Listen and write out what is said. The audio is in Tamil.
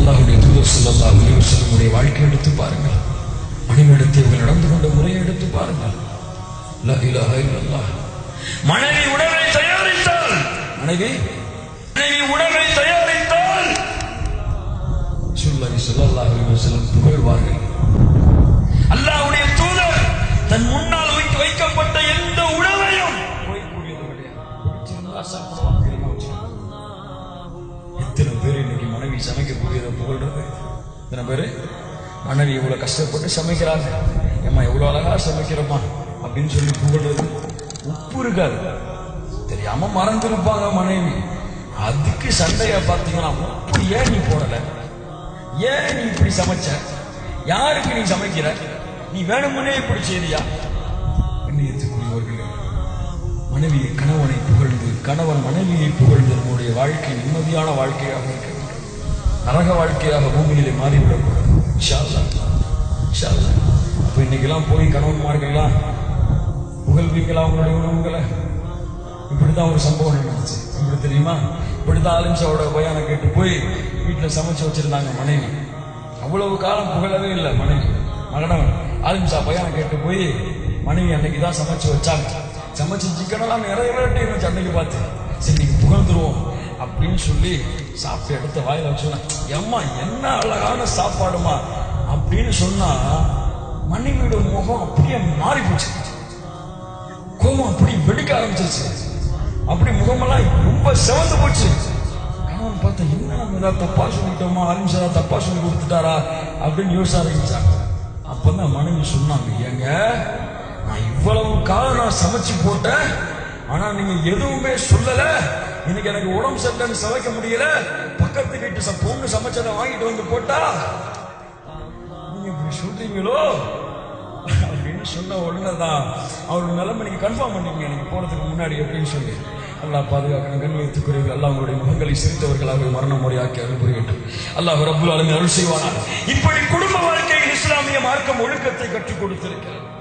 அல்லாஹ்வுடைய தூதர் ஸல்லல்லாஹு அலைஹி வஸல்லம் வாழ்க்கை எடுத்து பாருங்கள். மனைவியிடத்தை இவர்கள் நடந்து கொண்ட முறையை எடுத்து பாருங்கள். லா இலாஹ இல்லல்லாஹ். மனைவி உணவை தயாரித்தால் ஸல்லல்லாஹு அலைஹி வஸல்லம் புகழ்வார்கள். அல்லாஹ்வுடைய தூதர் தன் முன்னால் வைக்கப்பட்ட எந்த உணவையும் போய்க்கூடியது கிடையாது. எத்தனை பேர் இன்னைக்கு மனைவி சமைக்கக்கூடியதை புகழ்றது? எத்தனை பேரு மனைவி இவ்வளவு கஷ்டப்பட்டு சமைக்கிறாங்க, ஏமா எவ்வளவு அழகா சமைக்கிறோமா அப்படின்னு சொல்லி புகழ்றது. உப்பு இருக்காது, தெரியாம மறந்துருப்பாங்க மனைவி. அதுக்கு சண்டையா பார்த்தீங்கன்னா, உப்பு ஏன் நீ போடல, ஏன் நீ இப்படி சமைச்ச, யாருக்கு நீ சமைக்கிற, நீ வேணுமுன்னே இப்படி செய்தியா? கண்ணியத்துக்குரியவர்களே, மனைவி கணவனை புகழ்ந்து, கணவன் மனைவியை புகழ்ந்து நம்முடைய வாழ்க்கை நிம்மதியான வாழ்க்கையாக இருக்க வேண்டும். நரக வாழ்க்கையாக பூமியிலே மாறிவிடக்கூடாது. இன்ஷா அல்லாஹ், இன்ஷா அல்லாஹ். அப்ப இன்னைக்கெல்லாம் போய் கணவன்மார்கள்லாம் புகழ்வீங்களா அவங்களுடைய உணவுகளை? இப்படிதான் ஒரு சம்பவம் நடந்துச்சு. எப்படி தெரியுமா? இப்படிதான் அலிம்சாவோட பயானை கேட்டு போய் வீட்டுல சமைச்சு வச்சிருந்தாங்க மனைவி. அவ்வளவு காலம் புகழவே இல்லை மனைவி. மகனவன் அலிம்சா பயானை கேட்டு போய் மனைவி அன்னைக்குதான் சமைச்சு வச்சாங்க. சமைச்சு சிக்கனெல்லாம் நிறைய விரட்டி இருந்துச்சு. அன்னைக்கு பார்த்து சரி நீங்க புகழ்ந்துருவோம் அப்படின்னு சொல்லி சாப்பிட்டு எடுத்த வாயில வச்சோன்னா, எம்மா என்ன அழகான சாப்பாடுமா அப்படின்னு சொன்னா மனைவியோட முகம் அப்படியே மாறி போச்சு. கோபம் அப்படி வெடிக்க ஆரம்பிச்சிருச்சு. அப்படி முகமெல்லாம் ரொம்ப செவந்து போச்சு. கணவன் பார்த்தா, என்ன நம்ம ஏதாவது தப்பா சொல்லிட்டோமா, அலிம்சா தப்பா சொல்லி கொடுத்துட்டாரா அப்படின்னு யோசிச்சு ஆரம்பிச்சாங்க. அப்பதான் மனைவி சொன்னாங்க, ஏங்க நான் இவ்வளவு காலம் நான் சமைச்சு போட்டேன், ஆனா நீங்க எதுவுமே சொல்லல. இன்னைக்கு எனக்கு உடம்பு சரியில்லைன்னு சமைக்க முடியல, பக்கத்து வீட்டு பொண்ணு சமைச்சதை வாங்கிட்டு வந்து போட்டா நீங்க இப்படி சொல்றீங்களோ அப்படின்னு சொன்ன உடனேதான் அவரோட நிலைமை நீங்க கன்ஃபார்ம் பண்ணீங்க எனக்கு போறதுக்கு முன்னாடி அப்படின்னு சொல்லி. அல்லாஹ் பாதுகாக்கணும். கண்ணியத்துக்குரியவர்கள், அல்லாஹ் உங்களுடைய முகங்களை சிரித்தவர்களாக மரண முறையாக்கி அருள் புரியட்டும். அல்லாஹ் ரப்புல் ஆலமீன் அருள் செய்வானார். இப்படி குடும்ப வாழ்க்கையில் இஸ்லாமிய மார்க்கம் ஒழுக்கத்தை கற்றுக் கொடுத்திருக்கிறது.